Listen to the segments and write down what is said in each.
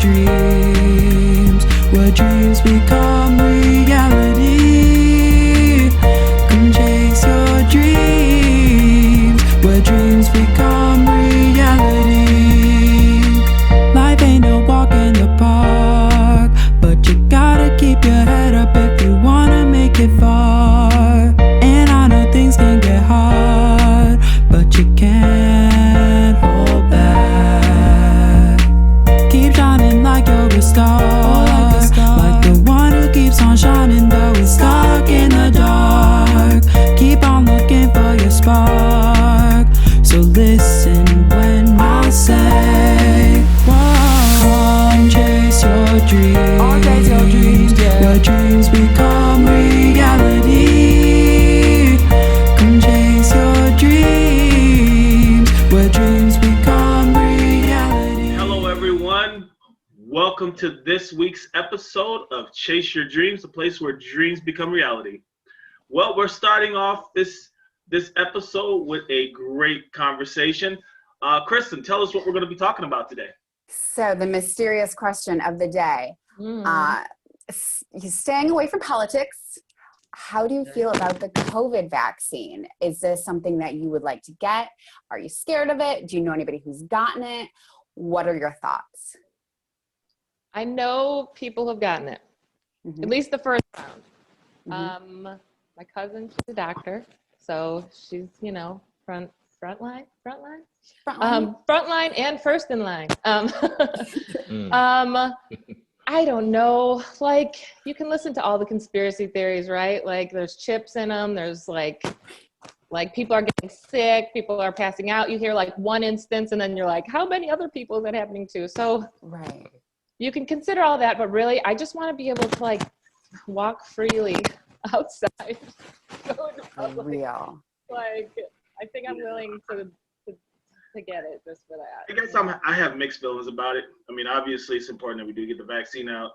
dreams, where dreams become reality. Come chase your dreams, where dreams become reality. Life ain't no walk in the park, but you gotta keep your head up if you wanna make it far. And I know things can get hard, but you can't hold back. Keep shining like you're a star, like the one who keeps on shining though it's stuck in the dark. Keep on looking for your spark, so listen when I say, come chase your dreams, your dreams become reality. Come chase your dreams, where dreams become reality. Hello, everyone. Welcome to this week's episode of Chase Your Dreams, the place where dreams become reality. Well, we're starting off this episode with a great conversation. Kristen, tell us what we're going to be talking about today. So the mysterious question of the day, staying away from politics, how do you feel about the COVID vaccine? Is this something that you would like to get? Are you scared of it? Do you know anybody who's gotten it? What are your thoughts? I know people have gotten it, at least the first round. My cousin, she's a doctor, so she's, frontline and first in line. I don't know. Like, you can listen to all the conspiracy theories, right? Like, there's chips in them. There's like people are getting sick. People are passing out. You hear like one instance, and then you're like, how many other people is that happening to? So right. You can consider all that, but really, I just want to be able to like walk freely outside. Go to public. Real. Like, I think I'm willing to get it just for that. I guess I have mixed feelings about it. I mean, obviously, it's important that we do get the vaccine out.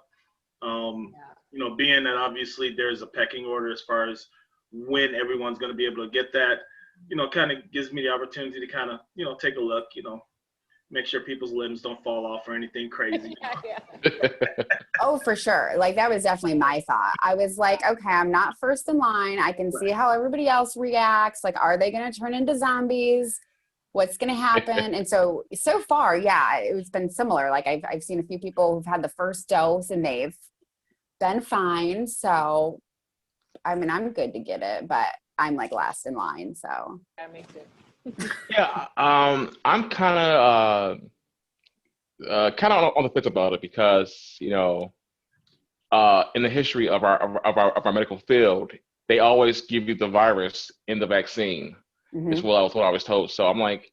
Being that obviously there's a pecking order as far as when everyone's going to be able to get that, kind of gives me the opportunity to kind of, take a look, make sure people's limbs don't fall off or anything crazy. Yeah. Oh, for sure. Like, that was definitely my thought. I was like, okay, I'm not first in line. I can see how everybody else reacts. Like, are they going to turn into zombies? What's going to happen? And so far, yeah, it's been similar. Like, I've seen a few people who've had the first dose and they've been fine. So, I mean, I'm good to get it, but I'm like last in line. So Yeah, me too. Yeah, I'm kind of on the fence about it because in the history of our medical field, they always give you the virus in the vaccine. Is what I was told. So I'm like,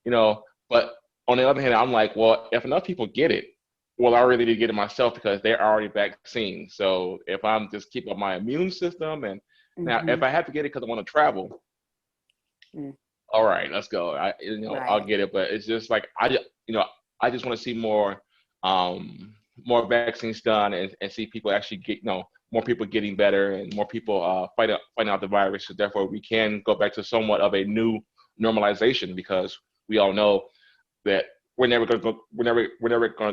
but on the other hand, I'm like, well, if enough people get it, well, I really need to get it myself because they're already vaccinated. So if I'm just keep up my immune system, and now if I have to get it because I want to travel. All right, let's go. Right. I'll get it, but it's just like I just want to see more vaccines done and see people actually get more people getting better and more people fighting out the virus. So therefore, we can go back to somewhat of a new normalization because we all know that we're never going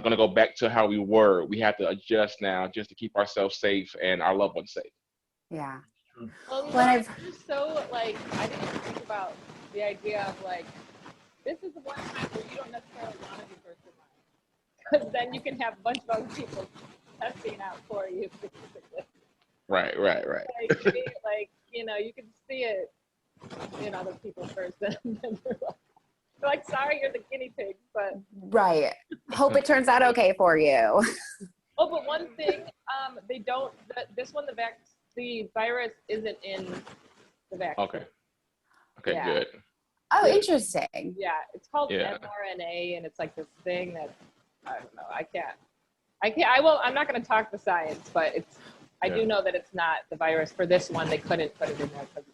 to go back to how we were. We have to adjust now just to keep ourselves safe and our loved ones safe. yeah. Well, When so like I didn't even think about the idea of like this is the one time where you don't necessarily want to be first in line because then you can have a bunch of other people testing out for you basically. Right. Like you can see it in other people first, and then you're like, sorry, you're the guinea pig, but right. Hope it turns out okay for you. Oh, but one thing, they don't. The virus isn't in the vaccine. Okay, Yeah. Good. Oh, interesting. Yeah, it's called mRNA, and it's like this thing that I don't know. I'm not going to talk the science, but I do know that it's not the virus for this one. They couldn't put it in there because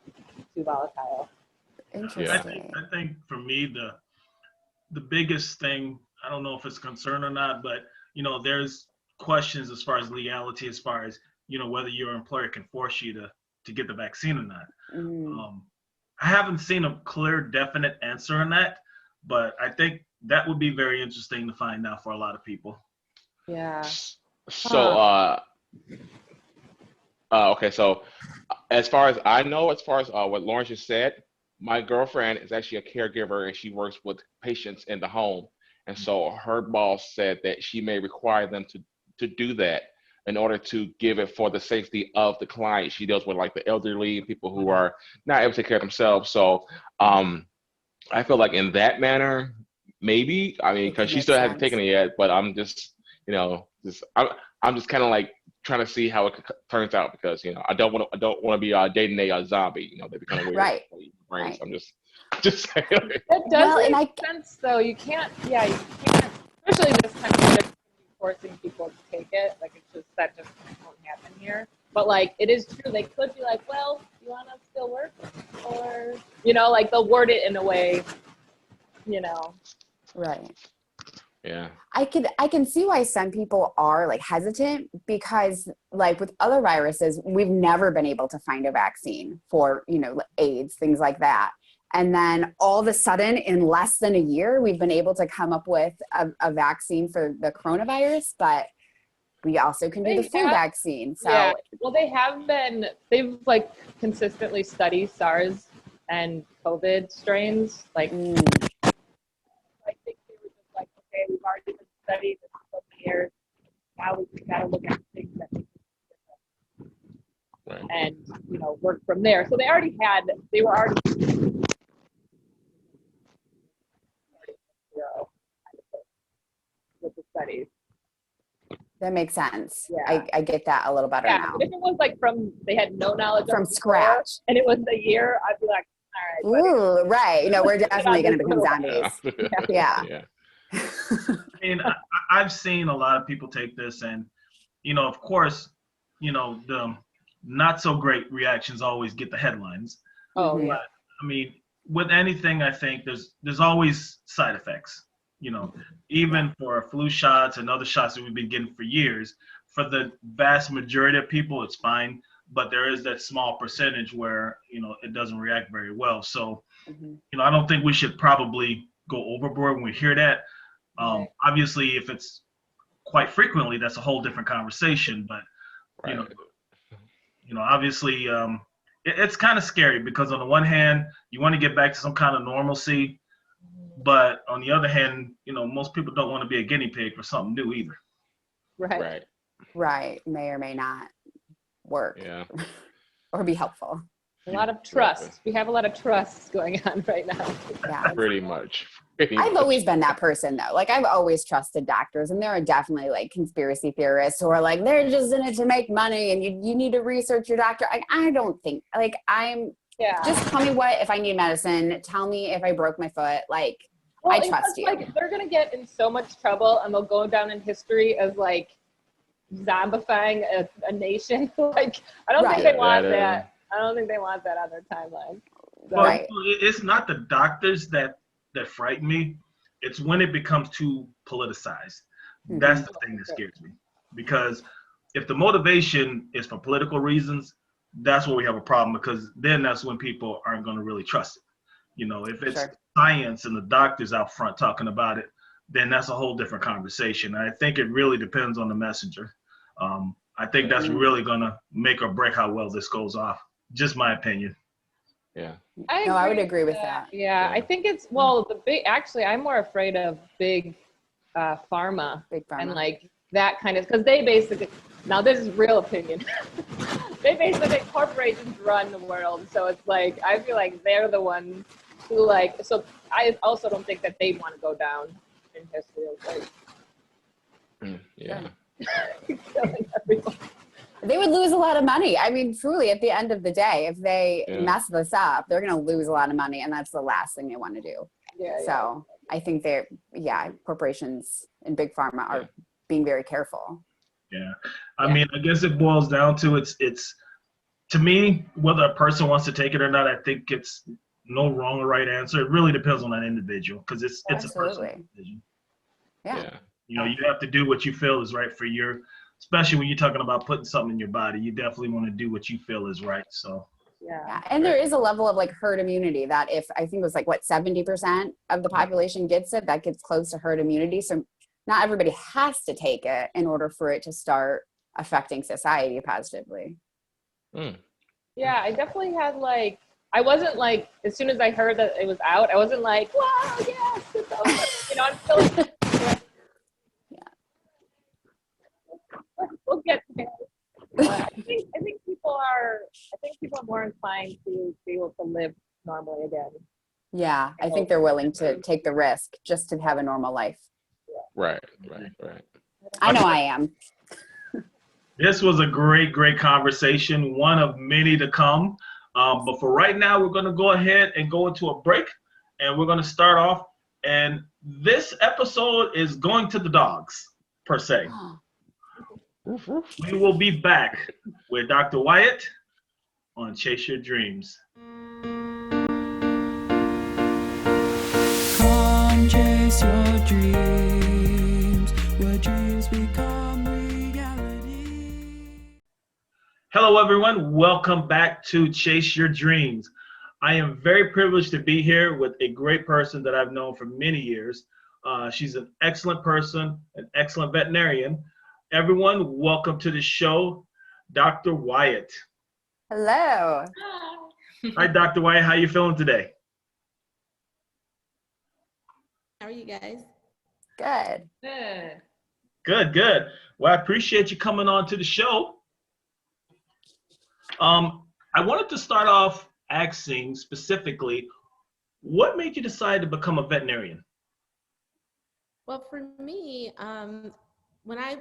it's too volatile. Interesting. I think for me, the biggest thing, I don't know if it's a concern or not, but, there's questions as far as legality, as far as, whether your employer can force you to get the vaccine or not. I haven't seen a clear, definite answer on that, but I think that would be very interesting to find out for a lot of people. Yeah. So, okay, so as far as I know, as far as what Lawrence just said, my girlfriend is actually a caregiver and she works with patients in the home. And so her boss said that she may require them to do that in order to give it for the safety of the client. She deals with like the elderly, people who are not able to take care of themselves. So I feel like in that manner, maybe, I mean, It could because she make still hasn't sense. taken it yet, but I'm just, I'm just kind of like trying to see how it turns out because, I don't want to be dating a zombie, that'd be kind of weird. Right. Brains. Right. I'm just saying. That does Well, and make sense, though. You can't, especially this kind of thing, forcing people to take it. Like, it's just, that just won't happen here. But, like, it is true. They could be like, well, you want to still work? Or, like, they'll word it in a way, Right. Yeah. I can see why some people are like hesitant because like with other viruses, we've never been able to find a vaccine for, AIDS, things like that. And then all of a sudden in less than a year, we've been able to come up with a vaccine for the coronavirus, but we also can do the flu vaccine. So yeah, well, they've like consistently studied SARS and COVID strains. Like, I think they were just like, okay, we've already been studying this for so many years. Now we just got to look at things that make it different and, work from there. So they were already with the studies. that makes sense. Yeah. I get that a little better now. But if it was like they had no knowledge From of scratch. and it was a year, I'd be like, all right. Ooh, right. We're definitely going to become zombies. Yeah. I mean, I've seen a lot of people take this and, of course, the not so great reactions always get the headlines. Oh, yeah. But, I mean, with anything, I think there's always side effects, even for flu shots and other shots that we've been getting for years. For the vast majority of people, it's fine. But there is that small percentage where, it doesn't react very well. So, I don't think we should probably go overboard when we hear that. Obviously, if it's quite frequently, that's a whole different conversation. But, obviously, it's kind of scary because on the one hand, you want to get back to some kind of normalcy. But on the other hand, most people don't want to be a guinea pig for something new either. Right. May or may not work. Yeah. Or be helpful. A lot of trust. We have a lot of trust going on right now. Yeah. Pretty much. I've always been that person though. Like I've always trusted doctors, and there are definitely like conspiracy theorists who are like, they're just in it to make money and you need to research your doctor. I don't think just tell me if I need medicine, tell me if I broke my foot. Like I trust you. Like they're going to get in so much trouble and they'll go down in history as like zombifying a nation. Like I don't think they want that. I don't think they want that on their timeline. So. Well, it's not the doctors that frighten me. It's when it becomes too politicized. That's the thing that scares me. Because if the motivation is for political reasons, that's where we have a problem, because then that's when people aren't going to really trust it. If it's science and the doctors out front talking about it, then that's a whole different conversation. And I think it really depends on the messenger. I think that's really going to make or break how well this goes off. Just my opinion. Yeah. I would agree with that. Yeah, I think it's, I'm more afraid of big pharma. Big pharma. And like that kind of, because they basically, now this is real opinion. They basically, corporations run the world. So it's like, I feel like they're the ones who so I also don't think that they want to go down in history as killing everyone. They would lose a lot of money. I mean, truly, at the end of the day, if they mess this up, they're going to lose a lot of money, and that's the last thing they want to do. So I think corporations and big pharma are being very careful. Yeah. I mean, I guess it boils down to it's to me, whether a person wants to take it or not, I think it's no wrong or right answer. It really depends on that individual, because it's a personal decision. Yeah. You have to do what you feel is right for especially when you're talking about putting something in your body, you definitely want to do what you feel is right. So and there is a level of like herd immunity that if I think it was 70% of the population gets it, that gets close to herd immunity. So not everybody has to take it in order for it to start affecting society positively. Mm. Yeah, I definitely had like, I wasn't like, as soon as I heard that it was out, I wasn't like, wow, yes, it's over. You know, I'm still like, we'll get there. But I think people are more inclined to be able to live normally again. Yeah, I think they're willing to take the risk just to have a normal life. Right. I know I am. This was a great conversation, one of many to come. But for right now, we're going to go ahead and go into a break, and we're going to start off. And this episode is going to the dogs, per se. We will be back with Dr. Wyatt on Chase Your Dreams. Come chase your dreams, where dreams become reality. Hello, everyone. Welcome back to Chase Your Dreams. I am very privileged to be here with a great person that I've known for many years. She's an excellent person, an excellent veterinarian. Everyone, welcome to the show, Dr. Wyatt. Hello. Hi, Dr. Wyatt. How you feeling today? How are you guys? Good. Good. Well, I appreciate you coming on to the show. I wanted to start off asking specifically, what made you decide to become a veterinarian? Well, for me, when I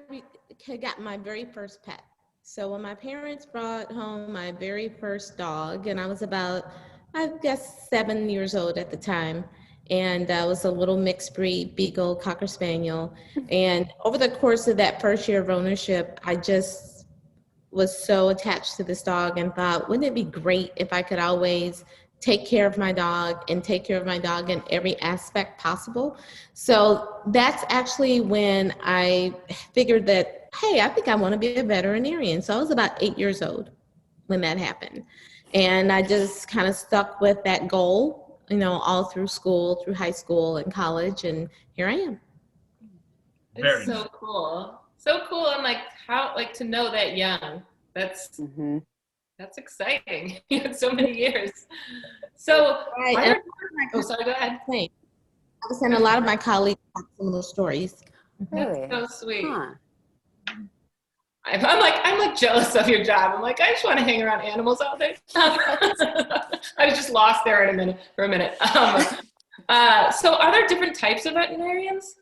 got my very first pet, so when my parents brought home my very first dog, and I was about, I guess, 7 years old at the time, and I was a little mixed breed Beagle Cocker Spaniel, and over the course of that first year of ownership, I just was so attached to this dog and thought, wouldn't it be great if I could always take care of my dog and take care of my dog in every aspect possible? So that's actually when I figured that, hey, I think I want to be a veterinarian. So I was about 8 years old when that happened. And I just kind of stuck with that goal, you know, all through school, through high school and college, and here I am. Very It's so cool. So cool. And like, how, like, to know that young, that's exciting. You had so many years. So, Right. and, oh, sorry, go ahead. I was saying a lot of my colleagues have similar stories. Really? That's so sweet. Huh. I'm like jealous of your job. I'm like, I just want to hang around animals all day. I was just lost there for a minute. So are there different types of veterinarians?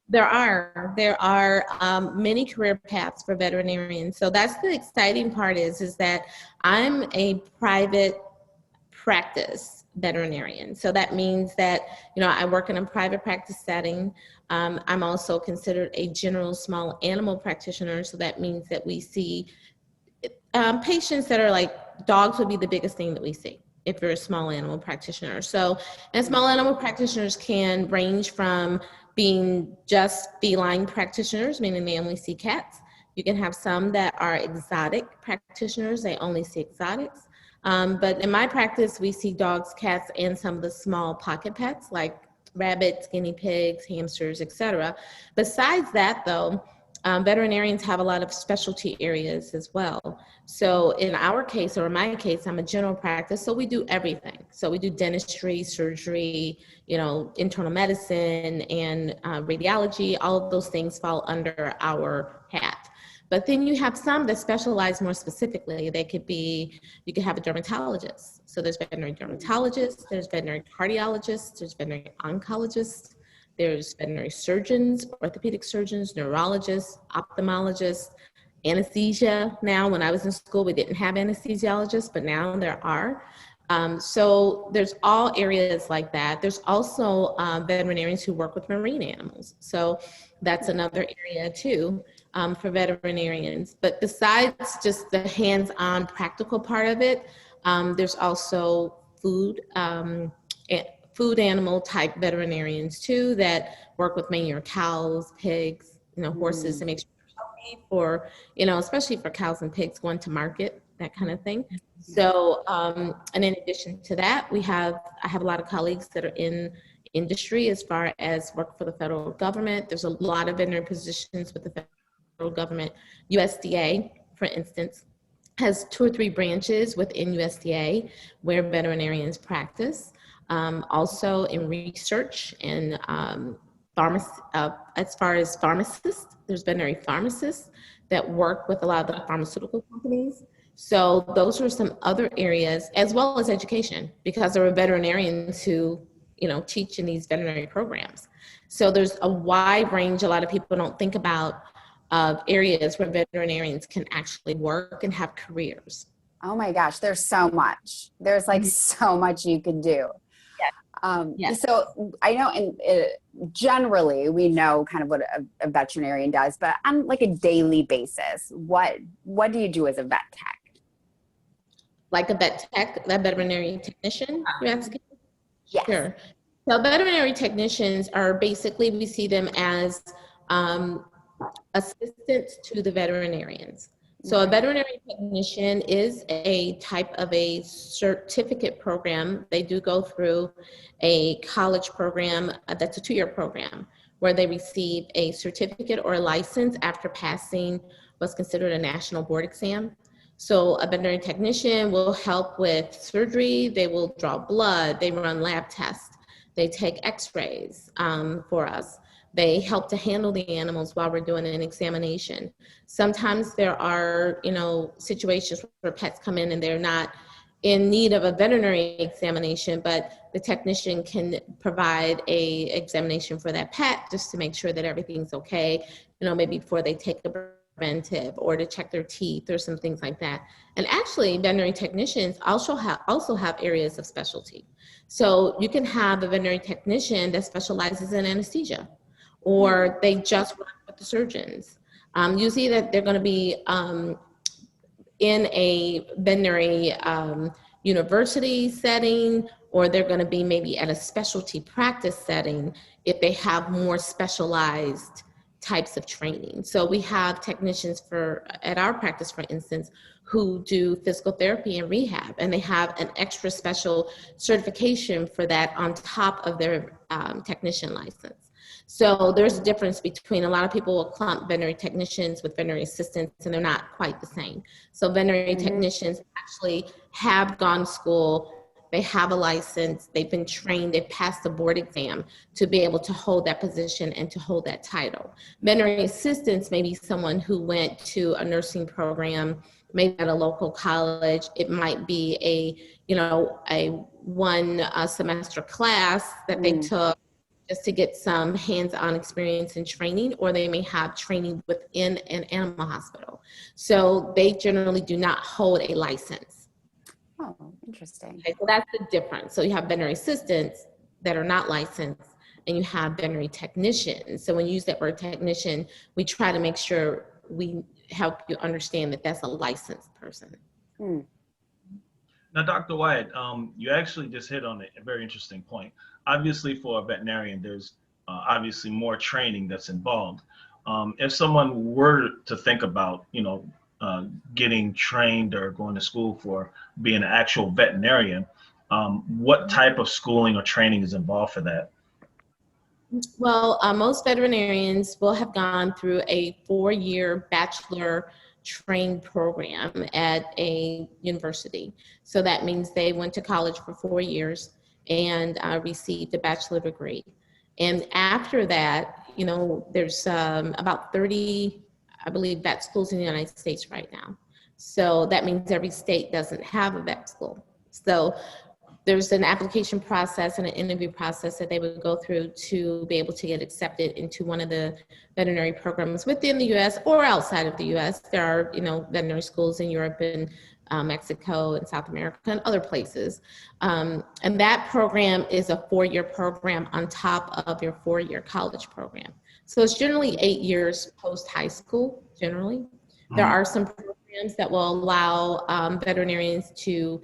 There are many career paths for veterinarians. So that's the exciting part is that I'm a private practice veterinarian. So that means that, you know, I work in a private practice setting. I'm also considered a general small animal practitioner. So that means that we see patients that are like, dogs would be the biggest thing that we see if you're a small animal practitioner. So, and small animal practitioners can range from being just feline practitioners, meaning they only see cats. You can have some that are exotic practitioners, they only see exotics. But in my practice, we see dogs, cats, and some of the small pocket pets like rabbits, guinea pigs, hamsters, etc. Besides that, though, veterinarians have a lot of specialty areas as well. So in our case, or in my case, I'm a general practice, so we do everything. So we do dentistry, surgery, you know, internal medicine, and radiology. All of those things fall under our hat. But then you have some that specialize more specifically. They could be, you could have a dermatologist. So there's veterinary dermatologists, there's veterinary cardiologists, there's veterinary oncologists, there's veterinary surgeons, orthopedic surgeons, neurologists, ophthalmologists, anesthesia. Now, when I was in school, we didn't have anesthesiologists, but now there are. So there's all areas like that. There's also veterinarians who work with marine animals. So that's another area too for veterinarians. But besides just the hands-on practical part of it, there's also food animal type veterinarians too that work with mainly your cows, pigs, you know, horses to make sure they're healthy for, you know, especially for cows and pigs going to market, that kind of thing. So, and in addition to that, I have a lot of colleagues that are in industry as far as work for the federal government. There's a lot of veterinary positions with the federal government. USDA, for instance, has 2 or 3 branches within USDA where veterinarians practice. Also in research and as far as pharmacists, there's veterinary pharmacists that work with a lot of the pharmaceutical companies. So those are some other areas, as well as education, because there are veterinarians who, teach in these veterinary programs. So there's a wide range. A lot of people don't think about areas where veterinarians can actually work and have careers. Oh my gosh, there's so much. There's like so much you could do. Yes. So I know, and generally we know kind of what a veterinarian does, but on like a daily basis, what do you do as a vet tech? Like a vet tech, a veterinary technician, you're asking? Yes. Sure. So veterinary technicians are basically, we see them as assistants to the veterinarians. So a veterinary technician is a type of a certificate program. They do go through a college program that's a 2-year program where they receive a certificate or a license after passing what's considered a national board exam. So a veterinary technician will help with surgery. They will draw blood. They run lab tests. They take x-rays for us. They help to handle the animals while we're doing an examination. Sometimes there are, situations where pets come in and they're not in need of a veterinary examination, but the technician can provide a examination for that pet just to make sure that everything's okay, maybe before they take a preventive or to check their teeth or some things like that. And actually, veterinary technicians also have areas of specialty. So you can have a veterinary technician that specializes in anesthesia, or they just work with the surgeons. Usually that they're going to be in a veterinary university setting, or they're going to be maybe at a specialty practice setting if they have more specialized types of training. So we have technicians at our practice, for instance, who do physical therapy and rehab, and they have an extra special certification for that on top of their technician license. So there's a difference between, a lot of people will clump veterinary technicians with veterinary assistants, and they're not quite the same. So veterinary technicians actually have gone to school, they have a license, they've been trained, they've passed the board exam to be able to hold that position and to hold that title. Veterinary assistants may be someone who went to a nursing program, maybe at a local college. It might be a one semester class that they took just to get some hands-on experience and training, or they may have training within an animal hospital. So they generally do not hold a license. Oh, interesting. Okay, so that's the difference. So you have veterinary assistants that are not licensed, and you have veterinary technicians. So when you use that word technician, we try to make sure we help you understand that that's a licensed person. Now, Dr. Wyatt, you actually just hit on a very interesting point. Obviously, for a veterinarian, there's obviously more training that's involved. If someone were to think about, getting trained or going to school for being an actual veterinarian, what type of schooling or training is involved for that? Well, most veterinarians will have gone through a 4-year bachelor trained program at a university. So that means they went to college for 4 years and received a bachelor degree. And after that, there's about 30, I believe, vet schools in the United States right now. So that means every state doesn't have a vet school. So there's an application process and an interview process that they would go through to be able to get accepted into one of the veterinary programs within the U.S. or outside of the U.S. There are, veterinary schools in Europe and Mexico and South America and other places. And that program is a 4-year program on top of your 4-year college program. So it's generally 8 years post high school, generally. There are some programs that will allow veterinarians to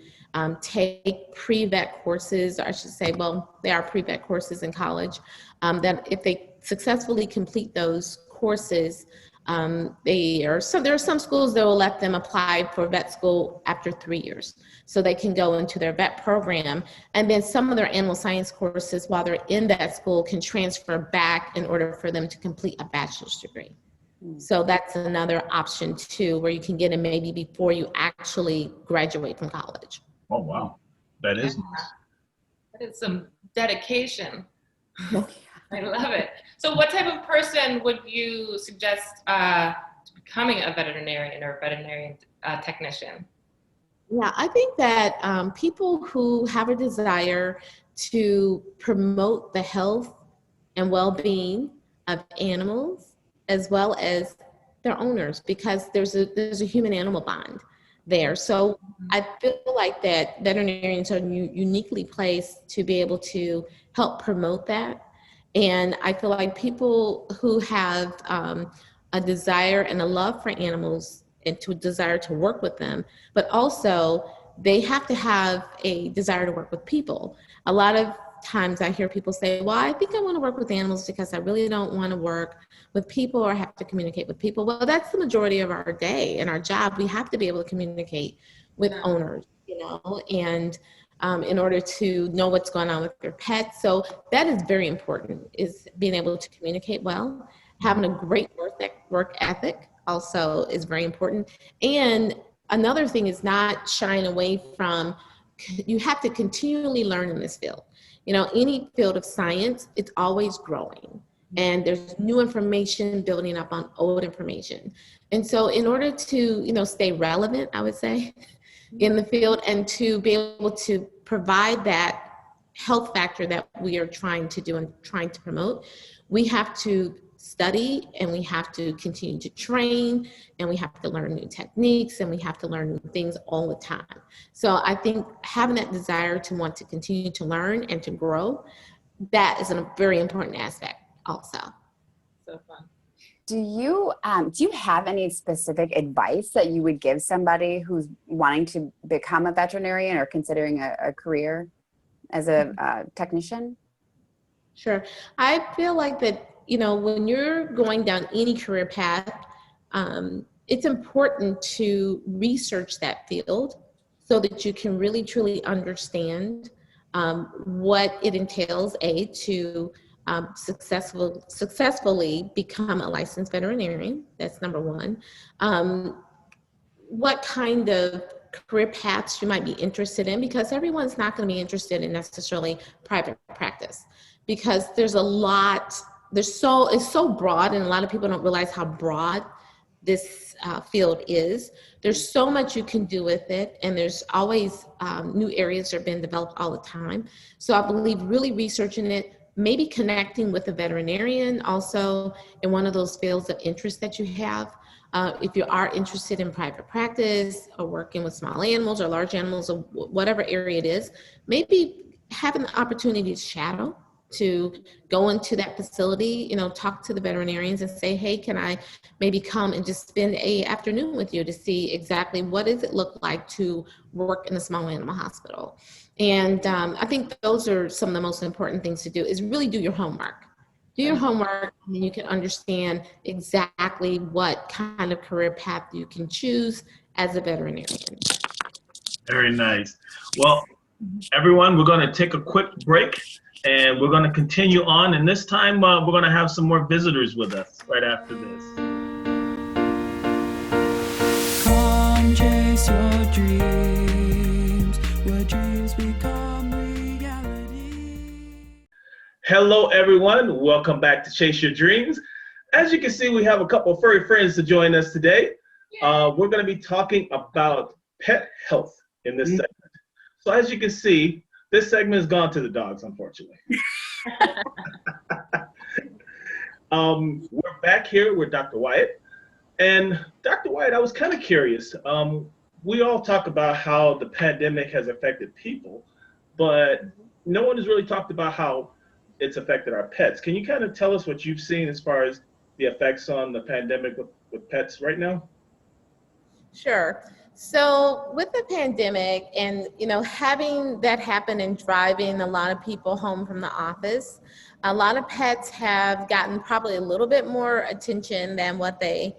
take pre-vet courses, or I should say, well, they are pre-vet courses in college, that if they successfully complete those courses, There are some schools that will let them apply for vet school after 3 years. So they can go into their vet program. And then some of their animal science courses while they're in vet school can transfer back in order for them to complete a bachelor's degree. So that's another option too, where you can get it maybe before you actually graduate from college. Oh, wow. That is nice. That is some dedication. I love it. So what type of person would you suggest becoming a veterinarian or a veterinarian technician? Yeah, I think that people who have a desire to promote the health and well-being of animals as well as their owners, because there's a human-animal bond there. So I feel like that veterinarians are uniquely placed to be able to help promote that. And I feel like people who have a desire and a love for animals and to desire to work with them, but also they have to have a desire to work with people. A lot of times I hear people say, well, I think I want to work with animals because I really don't want to work with people or have to communicate with people. Well, that's the majority of our day and our job. We have to be able to communicate with owners, and in order to know what's going on with your pet. So that is very important, is being able to communicate well. Having a great work ethic also is very important. And another thing is not shying away from, you have to continually learn in this field. Any field of science, it's always growing. And there's new information building up on old information. And so in order to, stay relevant, I would say, in the field and to be able to provide that health factor that we are trying to do and trying to promote, we have to study and we have to continue to train and we have to learn new techniques and we have to learn new things all the time. So I think having that desire to want to continue to learn and to grow, that is a very important aspect also. So fun. Do you have any specific advice that you would give somebody who's wanting to become a veterinarian or considering a career as a technician? Sure. I feel like that, when you're going down any career path, it's important to research that field so that you can really, truly understand what it entails, to successfully become a licensed veterinarian. That's number one. What kind of career paths you might be interested in, because everyone's not going to be interested in necessarily private practice, because there's a lot, it's so broad, and a lot of people don't realize how broad this field is. There's so much you can do with it, and there's always new areas that are being developed all the time. So I believe really researching it, maybe connecting with a veterinarian also in one of those fields of interest that you have. If you are interested in private practice or working with small animals or large animals or whatever area it is, maybe having the opportunity to shadow, to go into that facility, talk to the veterinarians and say, hey, can I maybe come and just spend an afternoon with you to see exactly what does it look like to work in a small animal hospital. And I think those are some of the most important things to do, is really do your homework. Do your homework, and then you can understand exactly what kind of career path you can choose as a veterinarian. Very nice. Well, everyone, we're going to take a quick break and we're going to continue on. And this time we're going to have some more visitors with us right after this. Come chase your dreams, where dreams become reality. Hello, everyone. Welcome back to Chase Your Dreams. As you can see, we have a couple of furry friends to join us today. We're going to be talking about pet health in this segment. So as you can see, this segment has gone to the dogs, unfortunately. We're back here with Dr. Wyatt. And Dr. Wyatt, I was kind of curious. We all talk about how the pandemic has affected people, but no one has really talked about how it's affected our pets. Can you kind of tell us what you've seen as far as the effects on the pandemic with pets right now? Sure. So with the pandemic and, having that happen and driving a lot of people home from the office, a lot of pets have gotten probably a little bit more attention than what they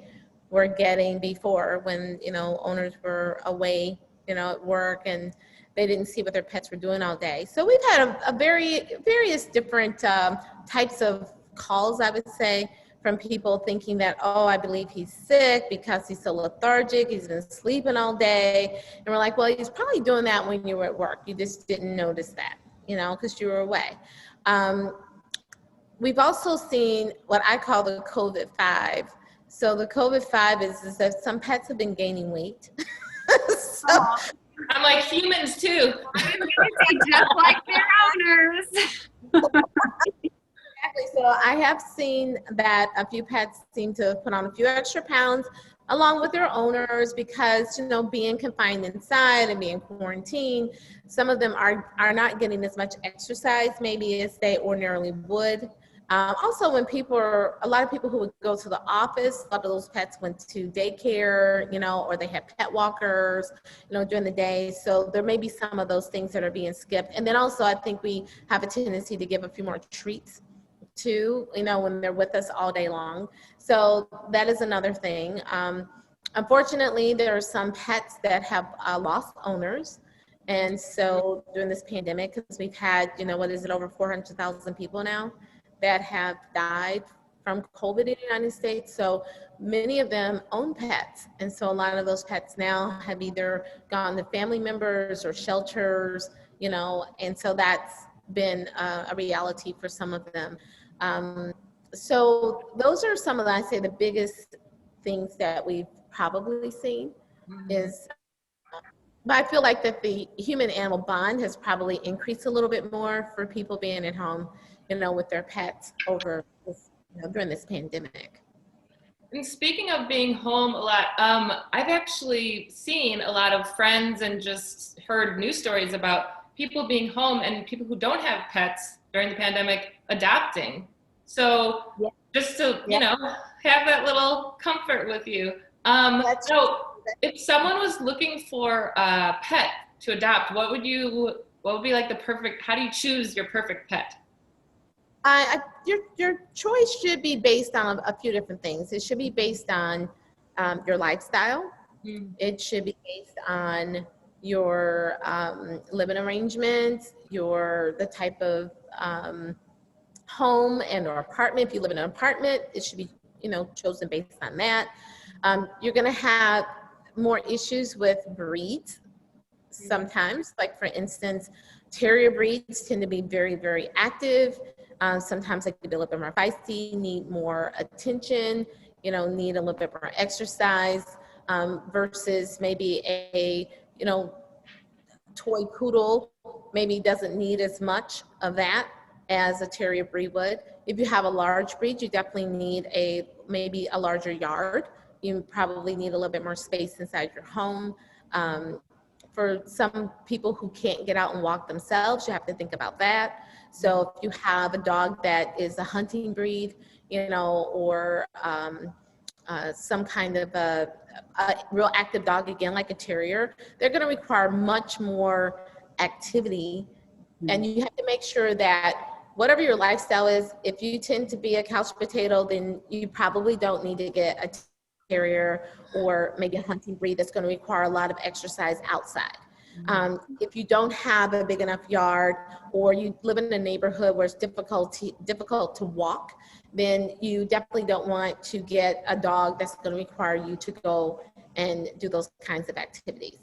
were getting before when, owners were away, at work and they didn't see what their pets were doing all day. So we've had various different types of calls, I would say, from people thinking that, oh, I believe he's sick because he's so lethargic, he's been sleeping all day. And we're like, well, he's probably doing that when you were at work. You just didn't notice that, because you were away. We've also seen what I call the COVID-5. So the COVID-5 is that some pets have been gaining weight. I'm like humans too. Just like their owners. Exactly. So I have seen that a few pets seem to put on a few extra pounds along with their owners because, being confined inside and being quarantined, some of them are not getting as much exercise maybe as they ordinarily would. Also, when a lot of people who would go to the office, a lot of those pets went to daycare, or they had pet walkers, during the day. So there may be some of those things that are being skipped. And then also, I think we have a tendency to give a few more treats too, when they're with us all day long. So that is another thing. Unfortunately, there are some pets that have lost owners. And so during this pandemic, because we've had, over 400,000 people now that have died from COVID in the United States. So many of them own pets. And so a lot of those pets now have either gone to family members or shelters, and so that's been a reality for some of them. So those are some of the, I say, the biggest things that we've probably seen is, but I feel like that the human animal bond has probably increased a little bit more for people being at home, with their pets over this, during this pandemic. And speaking of being home a lot, I've actually seen a lot of friends and just heard news stories about people being home and people who don't have pets during the pandemic adopting. So just to, have that little comfort with you. So if someone was looking for a pet to adopt, what would be like the perfect, how do you choose your perfect pet? Your choice should be based on a few different things. It should be based on your lifestyle. It should be based on your living arrangements, the type of home and or apartment. If you live in an apartment, it should be chosen based on that. You're going to have more issues with breeds sometimes. Like for instance, terrier breeds tend to be very, very active. Sometimes they can be a little bit more feisty, need more attention, need a little bit more exercise, versus maybe a toy poodle maybe doesn't need as much of that as a terrier breed would. If you have a large breed, you definitely need maybe a larger yard. You probably need a little bit more space inside your home. For some people who can't get out and walk themselves, you have to think about that. So if you have a dog that is a hunting breed, or some kind of a real active dog, again, like a terrier, they're going to require much more activity. And you have to make sure that whatever your lifestyle is, if you tend to be a couch potato, then you probably don't need to get a terrier or maybe a hunting breed that's going to require a lot of exercise outside. If you don't have a big enough yard or you live in a neighborhood where it's difficult to walk, then you definitely don't want to get a dog that's going to require you to go and do those kinds of activities.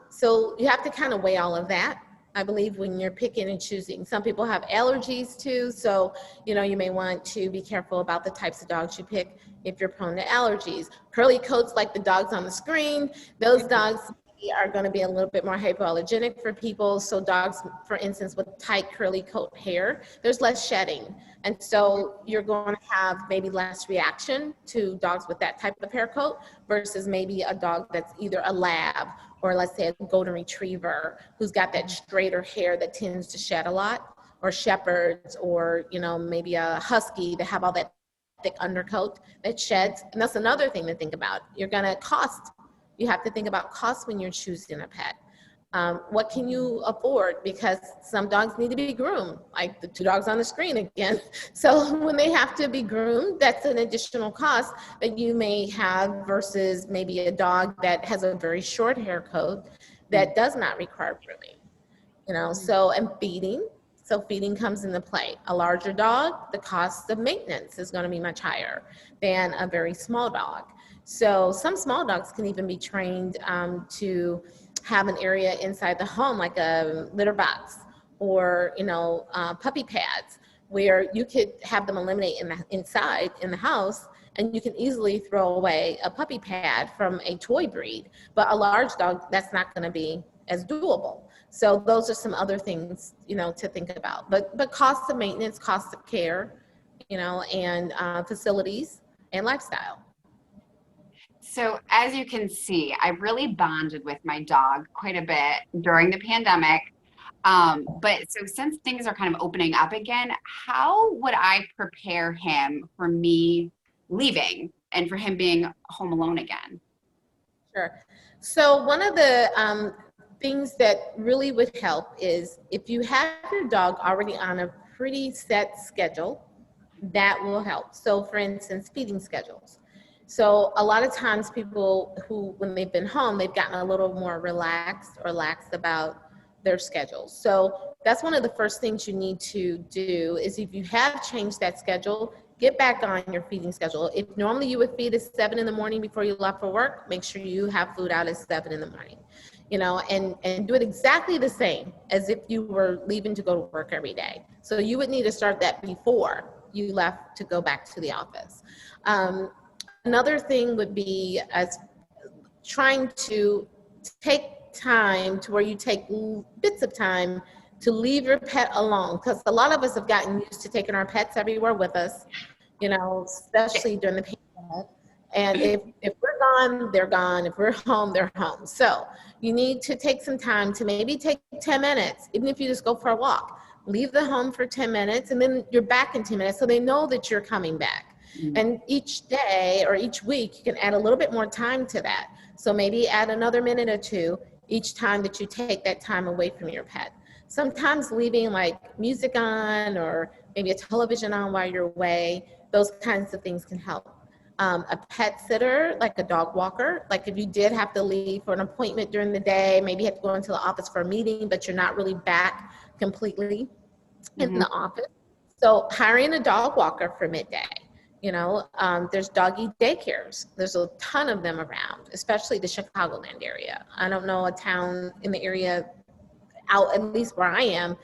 So you have to kind of weigh all of that, I believe, when you're picking and choosing. Some people have allergies too, so you may want to be careful about the types of dogs you pick if you're prone to allergies. Curly coats like the dogs on the screen, those dogs are going to be a little bit more hypoallergenic for people. So dogs, for instance, with tight curly coat hair, there's less shedding. And so you're going to have maybe less reaction to dogs with that type of hair coat versus maybe a dog that's either a lab or let's say a golden retriever who's got that straighter hair that tends to shed a lot, or shepherds, or maybe a husky that have all that thick undercoat that sheds. And that's another thing to think about. You're going to cost You have to think about cost when you're choosing a pet. What can you afford? Because some dogs need to be groomed, like the 2 dogs on the screen again. So when they have to be groomed, that's an additional cost that you may have versus maybe a dog that has a very short hair coat that does not require grooming, you know, so, and feeding. So feeding comes into play. A larger dog, the cost of maintenance is going to be much higher than a very small dog. So some small dogs can even be trained to have an area inside the home, like a litter box or, you know, puppy pads, where you could have them eliminate inside in the house, and you can easily throw away a puppy pad from a toy breed. But a large dog, that's not going to be as doable. So those are some other things, you know, to think about. But cost of maintenance, cost of care, you know, and facilities and lifestyle. So as you can see, I really bonded with my dog quite a bit during the pandemic. But so since things are kind of opening up again, how would I prepare him for me leaving and for him being home alone again? Sure. So one of the things that really would help is if you have your dog already on a pretty set schedule, that will help. So for instance, feeding schedules. So a lot of times people who, when they've been home, they've gotten a little more relaxed or lax about their schedules. So that's one of the first things you need to do is if you have changed that schedule, get back on your feeding schedule. If normally you would feed at 7 in the morning before you left for work, make sure you have food out at 7 in the morning, you know, and do it exactly the same as if you were leaving to go to work every day. So you would need to start that before you left to go back to the office. Another thing would be as trying to take time to where you take bits of time to leave your pet alone, because a lot of us have gotten used to taking our pets everywhere with us, you know, especially during the pandemic. And if we're gone, they're gone. If we're home, they're home. So you need to take some time to maybe take 10 minutes, even if you just go for a walk. Leave the home for 10 minutes and then you're back in 10 minutes so they know that you're coming back. And each day or each week, you can add a little bit more time to that. So maybe add another minute or 2 each time that you take that time away from your pet. Sometimes leaving like music on or maybe a television on while you're away, those kinds of things can help. A pet sitter, like a dog walker, like if you did have to leave for an appointment during the day, maybe you have to go into the office for a meeting, but you're not really back completely in the office. So hiring a dog walker for midday. You know, there's doggy daycares. There's a ton of them around, especially the Chicagoland area. I don't know a town in the area out, at least where I am,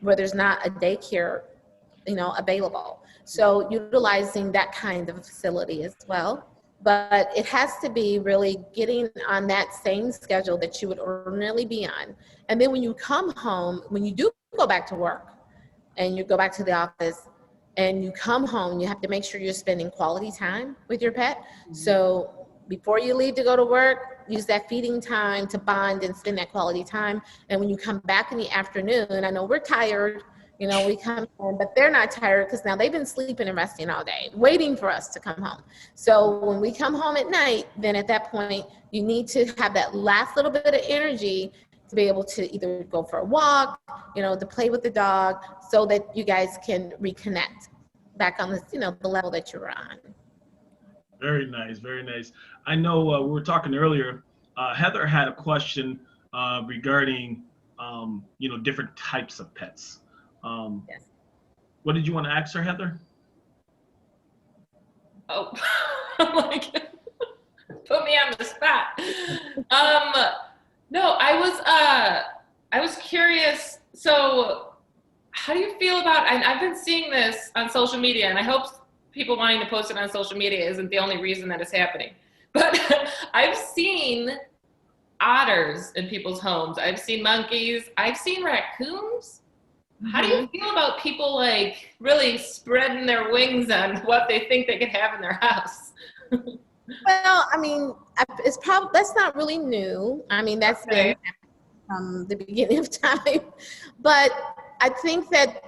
where there's not a daycare, you know, available. So utilizing that kind of facility as well. But it has to be really getting on that same schedule that you would ordinarily be on. And then when you come home, when you do go back to work and you go back to the office, and you come home, you have to make sure you're spending quality time with your pet. So before you leave to go to work, use that feeding time to bond and spend that quality time. And when you come back in the afternoon, I know we're tired, you know, we come in, but they're not tired because now they've been sleeping and resting all day, waiting for us to come home. So when we come home at night, then at that point, you need to have that last little bit of energy to be able to either go for a walk, you know, to play with the dog so that you guys can reconnect back on this, you know, the level that you're on. Very nice, very nice. I know we were talking earlier, Heather had a question regarding, you know, different types of pets. Yes. What did you want to ask her, Heather? Oh, like, put me on the spot. No, I was curious. So how do you feel about, and I've been seeing this on social media, and I hope people wanting to post it on social media isn't the only reason that it's happening. But I've seen otters in people's homes. I've seen monkeys. I've seen raccoons. How do you feel about people like really spreading their wings on what they think they can have in their house? Well, I mean, it's probably, that's not really new. I mean, that's been from the beginning of time. But I think that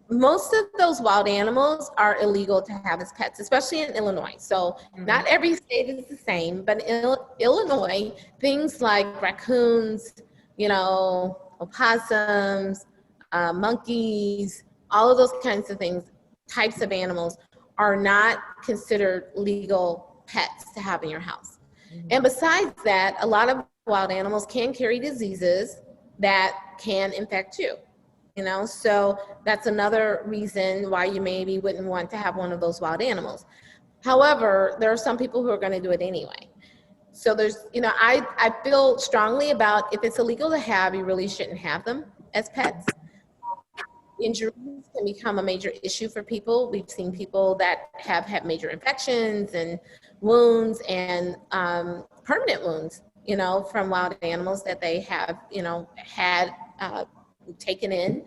most of those wild animals are illegal to have as pets, especially in Illinois. So not every state is the same, but in Illinois, things like raccoons, you know, opossums, monkeys, all of those kinds of things, types of animals are not considered legal pets to have in your house. And besides that, a lot of wild animals can carry diseases that can infect you. You know, so that's another reason why you maybe wouldn't want to have one of those wild animals. However, there are some people who are going to do it anyway. So there's, you know, I feel strongly about if it's illegal to have, you really shouldn't have them as pets. Injuries can become a major issue for people. We've seen people that have had major infections and wounds and permanent wounds, you know, from wild animals that they have, you know, had taken in.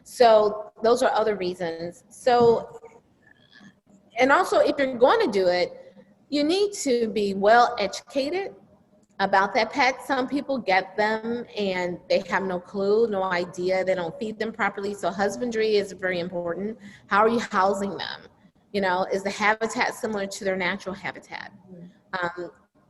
So those are other reasons. So, and also if you're going to do it, you need to be well educated about that pet. Some people get them and they have no clue, no idea, they don't feed them properly. So husbandry is very important. How are you housing them? You know, is the habitat similar to their natural habitat?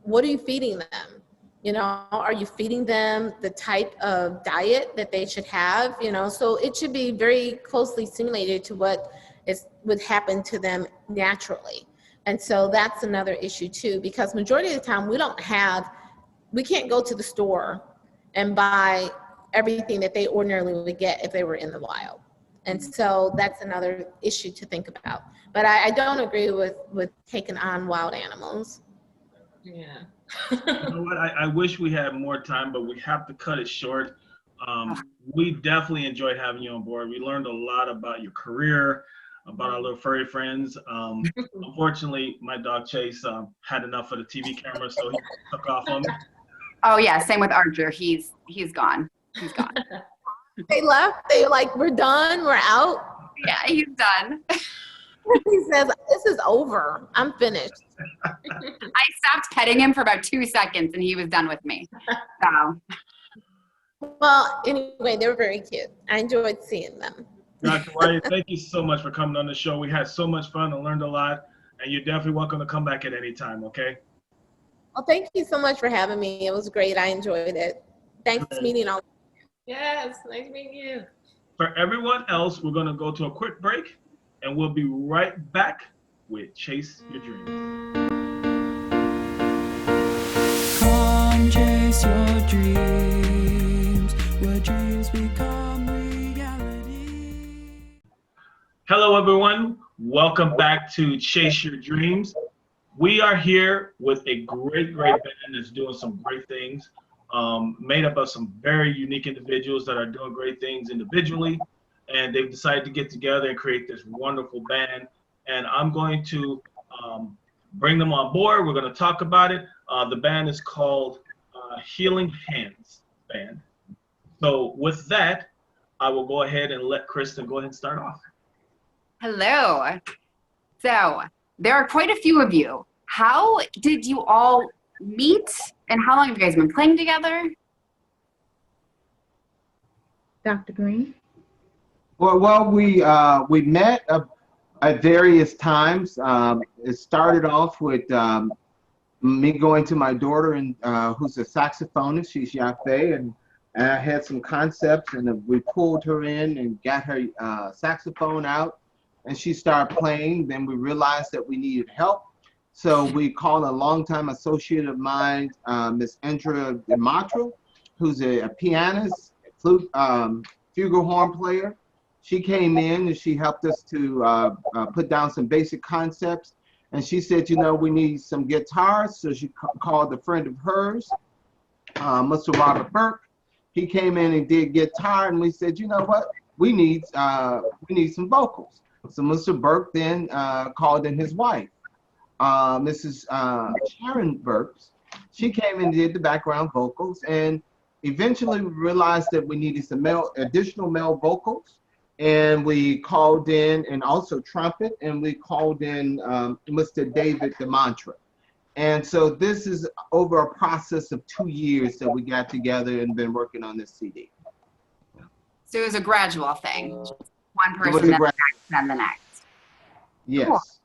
What are you feeding them? You know, are you feeding them the type of diet that they should have? You know, so it should be very closely simulated to what would happen to them naturally. And so that's another issue too, because majority of the time we can't go to the store and buy everything that they ordinarily would get if they were in the wild. And so that's another issue to think about. But I don't agree with taking on wild animals. Yeah. You know what? I wish we had more time, but we have to cut it short. We definitely enjoyed having you on board. We learned a lot about your career, about our little furry friends. Unfortunately, my dog Chase had enough of the TV camera, so he took off on me. Oh yeah, same with Archer. He's gone. He's gone. They left. They were like, we're done. We're out. Yeah, he's done. He says, this is over. I'm finished. I stopped petting him for about 2 seconds and he was done with me. So. Well, anyway, they were very cute. I enjoyed seeing them. Dr. White, thank you so much for coming on the show. We had so much fun and learned a lot, and you're definitely welcome to come back at any time, okay? Well, thank you so much for having me. It was great. I enjoyed it. Thanks for meeting all. Yes, nice meeting you. For everyone else, we're going to go to a quick break, and we'll be right back with Chase Your Dreams. Come chase your dreams, where dreams become reality. Hello, everyone. Welcome back to Chase Your Dreams. We are here with a great band that's doing some great things, made up of some very unique individuals that are doing great things individually, and they've decided to get together and create this wonderful band. And I'm going to bring them on board. We're going to talk about it. The band is called Healing Hands Band. So with that, I will go ahead and let Kristen go ahead and start off. Hello. So there are quite a few of you. How did you all meet and how long have you guys been playing together? Dr. Green? Well, we met at various times. It started off with me going to my daughter, and who's a saxophonist. She's Yafe, and I had some concepts, and we pulled her in and got her saxophone out, and she started playing. Then we realized that we needed help, so we called a longtime associate of mine, Miss Andrea DeMatra, who's a pianist, flute, flugelhorn player. She came in and she helped us to put down some basic concepts. And she said, you know, we need some guitars. So she called a friend of hers, Mr. Robert Burke. He came in and did guitar, and we said, you know what, we need some vocals. So Mr. Burke then called in his wife, Mrs. Sharon Burke. She came in and did the background vocals, and eventually we realized that we needed some additional male vocals. And we called in, and also trumpet, and we called in Mr. David DeMatra. And so this is over a process of 2 years that we got together and been working on this CD. So it was a gradual thing. one It was person, a then the great, next, then the next. yes.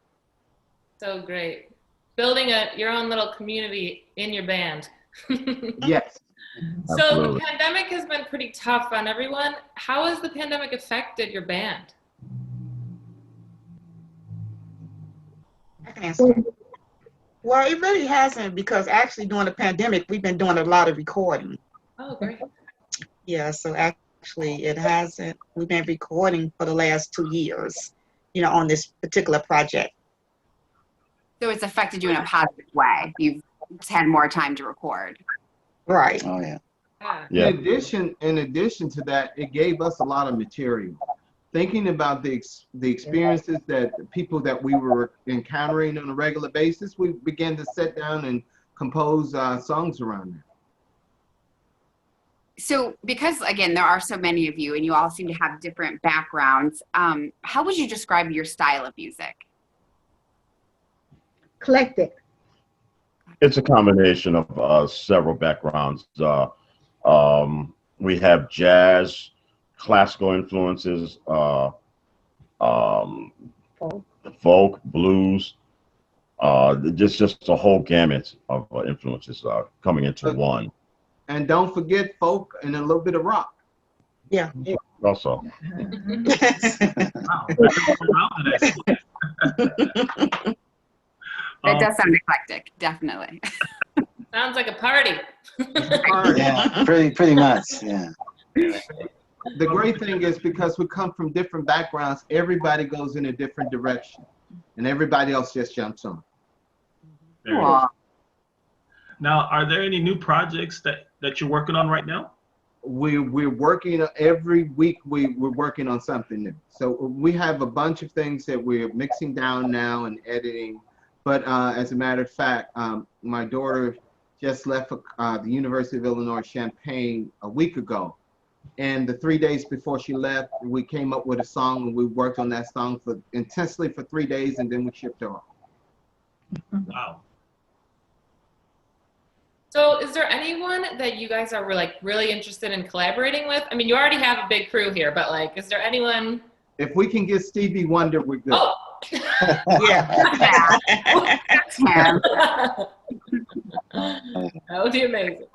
So great. Building your own little community in your band. Yes. So the Absolutely. pandemic has been pretty tough on everyone. How has the pandemic affected your band? I can answer that. Well, it really hasn't, because actually during the pandemic, we've been doing a lot of recording. Oh, great. Yeah, so actually it hasn't. We've been recording for the last 2 years, on this particular project. So it's affected you in a positive way. You've had more time to record. Right. Oh yeah. Yeah. Yeah. In addition to that, it gave us a lot of material. Thinking about the experiences that people that we were encountering on a regular basis, we began to sit down and compose songs around that. So because, again, there are so many of you and you all seem to have different backgrounds, how would you describe your style of music? Eclectic. It's a combination of several backgrounds. We have jazz, classical influences, folk, blues, just a whole gamut of influences coming into one. And don't forget folk and a little bit of rock. Yeah. Also, Wow, that's That does sound eclectic, definitely. Sounds like a party. Yeah, pretty much. Yeah. The great thing is, because we come from different backgrounds, everybody goes in a different direction, and everybody else just jumps on. Cool. Now, are there any new projects that you're working on right now? We're working every week. We're working on something new. So we have a bunch of things that we're mixing down now and editing. But as a matter of fact, my daughter just left the University of Illinois Champaign a week ago. And the 3 days before she left, we came up with a song, and we worked on that song intensely for 3 days, and then we shipped her off. Wow. So is there anyone that you guys are really interested in collaborating with? I mean, you already have a big crew here, but is there anyone? If we can get Stevie Wonder, we're good. Oh. Yeah. That's him. That would be amazing.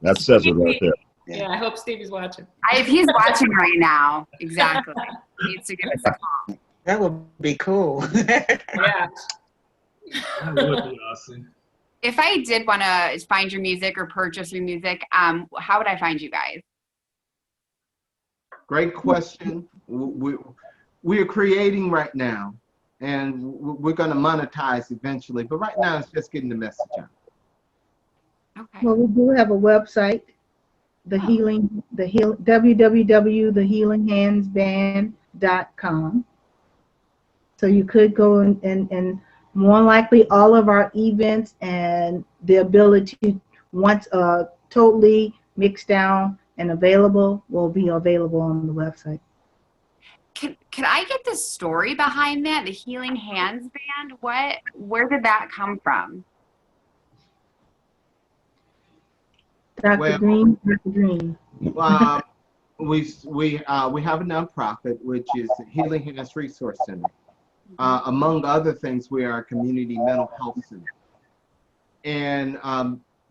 that says it right there. Yeah, I hope Stevie's watching. If he's watching right now, exactly. He needs to give us a call. That would be cool. Yeah. That would be awesome. If I did want to find your music or purchase your music, how would I find you guys? Great question. We are creating right now, and we're going to monetize eventually. But right now, it's just getting the message out. Okay. Well, we do have a website, www.thehealinghandsband.com. So you could go and more likely all of our events and the ability, once totally mixed down and available, will be available on the website. Can I get the story behind that? The Healing Hands Band? Where did that come from? Dr. Green, Dr. Green. We have a nonprofit, which is Healing Hands Resource Center. Among other things, we are a community mental health center. And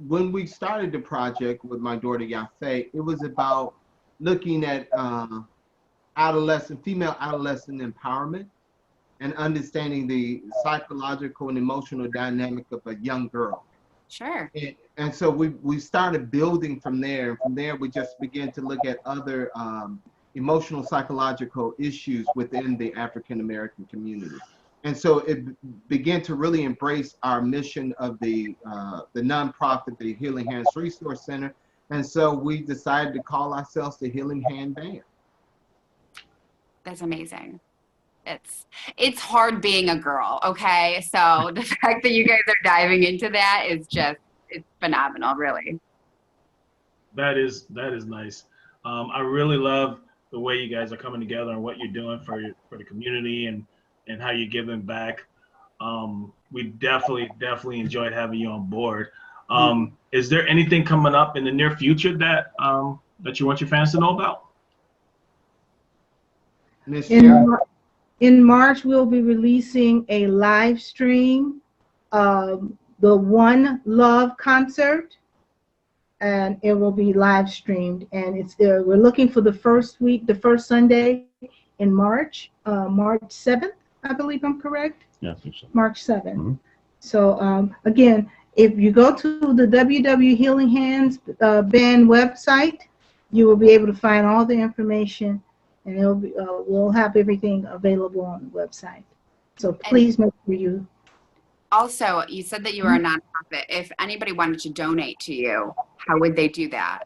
when we started the project with my daughter Yafe, it was about looking at female adolescent empowerment and understanding the psychological and emotional dynamic of a young girl. Sure. And so we started building from there. And from there, we just began to look at other emotional, psychological issues within the African American community. And so it began to really embrace our mission of the nonprofit, the Healing Hands Resource Center. And so we decided to call ourselves the Healing Hand Band. That's amazing. It's hard being a girl, okay? So the fact that you guys are diving into that is it's phenomenal, really. That is nice. I really love the way you guys are coming together and what you're doing for the community and how you're giving back. We definitely enjoyed having you on board. Is there anything coming up in the near future that you want your fans to know about? Miss In, Sharon? in March, we'll be releasing a live stream of the One Love concert, and it will be live streamed. And it's we're looking for the first week, the first Sunday in March, March 7th, I believe I'm correct. Yeah, I think so. March 7th. Mhm. So again, if you go to the WW Healing Hands Band website, you will be able to find all the information, and it'll be, we'll have everything available on the website. So please make sure you. Also, you said that you are a nonprofit. If anybody wanted to donate to you, how would they do that?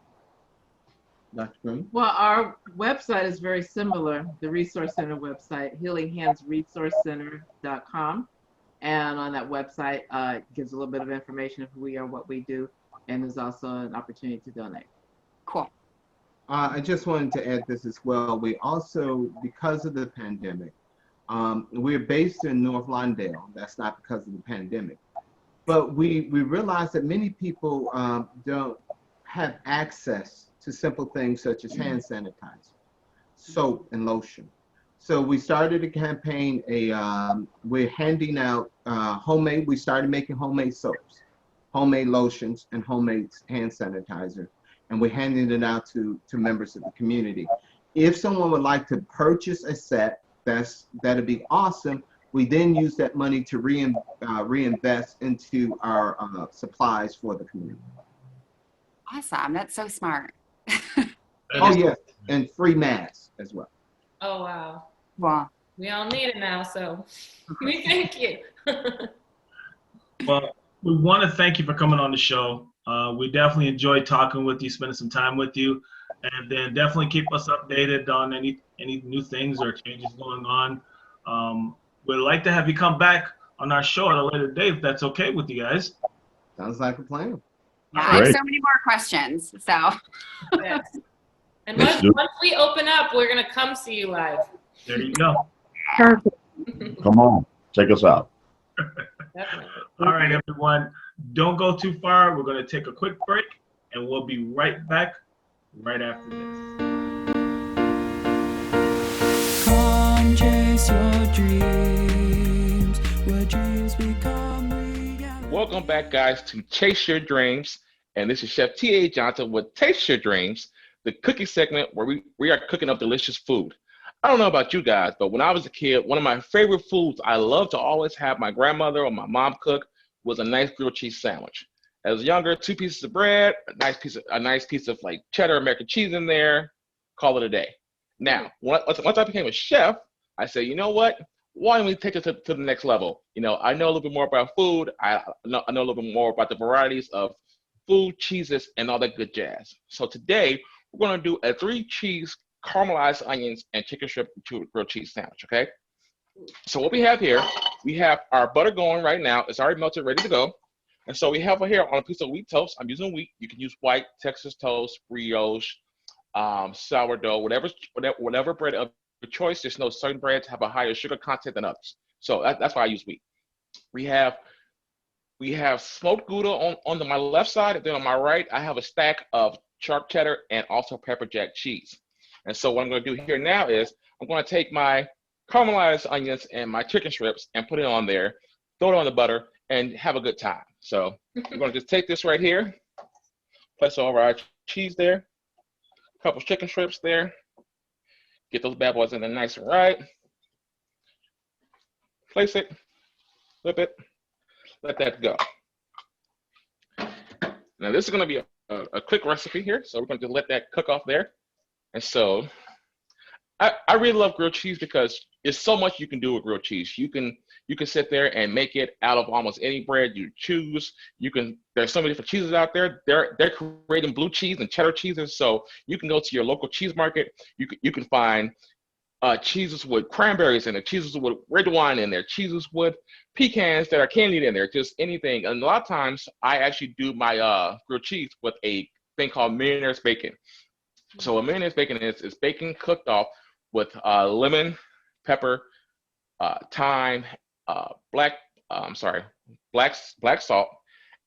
Dr. Green? Well, our website is very similar, the Resource Center website, healinghandsresourcecenter.com. And on that website, it gives a little bit of information of who we are, what we do, and there's also an opportunity to donate. Cool. I just wanted to add this as well. We also, because of the pandemic, we're based in North Lawndale. That's not because of the pandemic. But we realize that many people don't have access to simple things such as hand sanitizer, soap, and lotion. So we started a campaign. We're handing out homemade. We started making homemade soaps, homemade lotions, and homemade hand sanitizer, and we're handing it out to members of the community. If someone would like to purchase a set, that'd be awesome. We then use that money to reinvest into our supplies for the community. Awesome. That's so smart. Oh yes, and free masks as well. Oh, wow. Wow. We all need it now, so we thank you. Well, we want to thank you for coming on the show. We definitely enjoyed talking with you, spending some time with you, and then definitely keep us updated on any new things or changes going on. We'd like to have you come back on our show at a later date, if that's okay with you guys. Sounds like a plan. Yeah, I have so many more questions. So. Yes. And once we open up, we're gonna come see you live. There you go. Perfect. Come on, check us out. Definitely. All right, everyone. Don't go too far. We're going to take a quick break, and we'll be right back right after this. Come chase your dreams, where dreams become reality. Welcome back, guys, to Chase Your Dreams. And this is Chef T.A. Johnson with Taste Your Dreams, the cooking segment where we are cooking up delicious food. I don't know about you guys, but when I was a kid, one of my favorite foods I loved to always have my grandmother or my mom cook was a nice grilled cheese sandwich. As younger, 2 pieces of bread, a nice piece of like cheddar American cheese in there, call it a day. Now, once I became a chef, I said, you know what? Why don't we take it to the next level? You know, I know a little bit more about food. I know a little bit more about the varieties of food, cheeses, and all that good jazz. So today, we're going to do a 3-cheese caramelized onions and chicken shrimp grilled cheese sandwich, okay? So what we have here, we have our butter going right now. It's already melted, ready to go. And so we have here on a piece of wheat toast. I'm using wheat. You can use white, Texas toast, brioche, sourdough, whatever bread of your choice. There's no certain breads have a higher sugar content than others. So that's why I use wheat. We have smoked Gouda on my left side, and then on my right, I have a stack of sharp cheddar and also pepper jack cheese. And so what I'm going to do here now is I'm going to take my caramelized onions and my chicken strips and put it on there, throw it on the butter, and have a good time. So we're going to just take this right here, place over our cheese there, a couple chicken strips there, get those bad boys in there nice and right, place it, flip it, let that go. Now this is going to be a quick recipe here, so we're going to let that cook off there. And so I really love grilled cheese because there's so much you can do with grilled cheese. You can sit there and make it out of almost any bread you choose. There's so many different cheeses out there. They're creating blue cheese and cheddar cheeses. So you can go to your local cheese market. You can find cheeses with cranberries in it, cheeses with red wine in there, cheeses with pecans that are candied in there, just anything. And a lot of times I actually do my grilled cheese with a thing called millionaire's bacon. So a millionaire's bacon is bacon cooked off with lemon, pepper, thyme, black salt,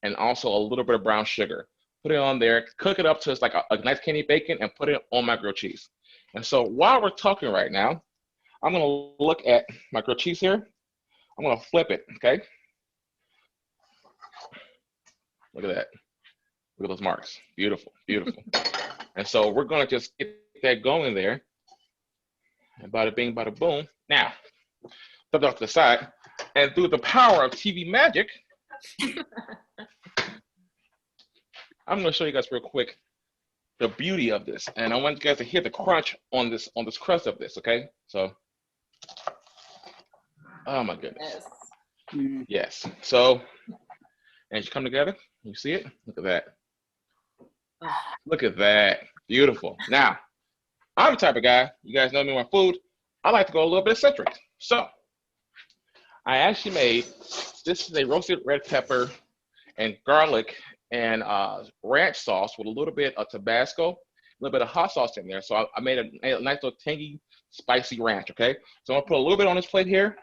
and also a little bit of brown sugar. Put it on there, cook it up to it's like a nice candy bacon, and put it on my grilled cheese. And so while we're talking right now, I'm gonna look at my grilled cheese here. I'm gonna flip it, okay? Look at that. Look at those marks. Beautiful, beautiful. And so we're gonna just get that going there. And bada bing, bada boom. Now, flip it off to the side. And through the power of TV magic, I'm gonna show you guys real quick the beauty of this. And I want you guys to hear the crunch on this crust of this, okay? So, oh my goodness. Yes. Yes. So, as you come together, you see it? Look at that. Look at that. Beautiful. Now, I'm the type of guy, you guys know me with my food, I like to go a little bit eccentric. So, I actually made, this is a roasted red pepper and garlic and ranch sauce with a little bit of Tabasco, a little bit of hot sauce in there. So I made a nice little tangy, spicy ranch, okay? So I'm gonna put a little bit on this plate here.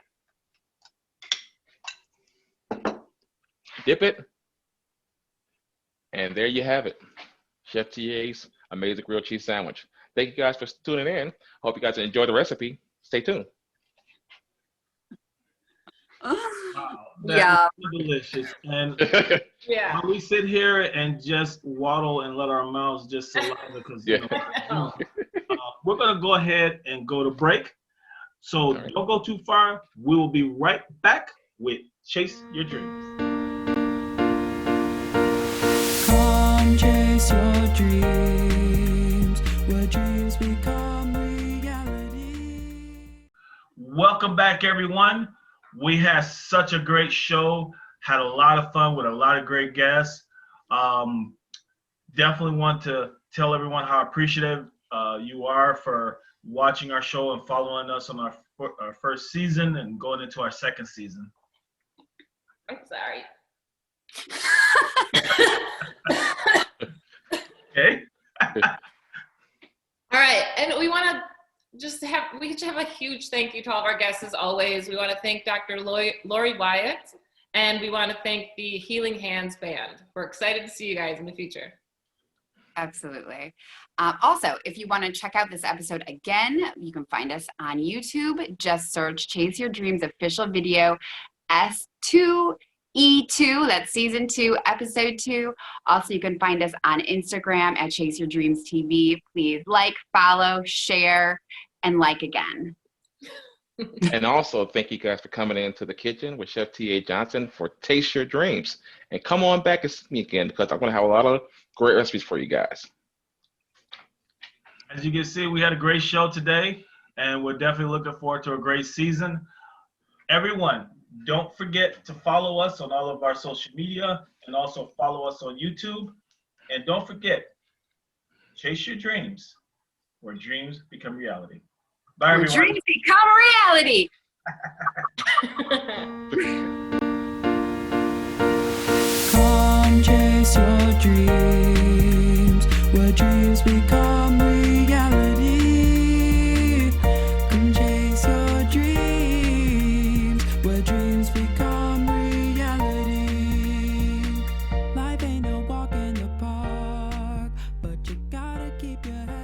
Dip it. And there you have it. Chef T.A.'s amazing grilled cheese sandwich. Thank you guys for tuning in. Hope you guys enjoy the recipe. Stay tuned. Wow, Yeah. delicious. And Yeah. while we sit here and just waddle and let our mouths just saliva, because we're gonna go ahead and go to break. So don't go too far. We will be right back with Chase Your Dreams. Come chase your dreams, where dreams become reality. Welcome back, everyone. We had such a great show, had a lot of fun with a lot of great guests. Definitely want to tell everyone how appreciative you are for watching our show and following us on our first season and going into our second season. I'm sorry. Okay. All right, and we want to just have a huge thank you to all of our guests as always. We want to thank Dr. Lori Wyatt, and we want to thank the Healing Hands Band. We're excited to see you guys in the future. Absolutely. Also, if you want to check out this episode again, you can find us on YouTube. Just search Chase Your Dreams official video S2E2. That's season 2, episode 2. Also, you can find us on Instagram at Chase Your Dreams TV. Please like, follow, share, and like again. And also, thank you guys for coming into the kitchen with Chef T.A. Johnson for Taste Your Dreams. And come on back and see me again, because I'm going to have a lot of great recipes for you guys. As you can see, we had a great show today, and we're definitely looking forward to a great season. Everyone, don't forget to follow us on all of our social media, and also follow us on YouTube. And don't forget, chase your dreams, where dreams become reality. Bye, everyone. Dreams become reality. Come chase your dreams, where dreams become reality. Come chase your dreams, where dreams become reality. Life ain't no walk in the park, but you gotta keep your head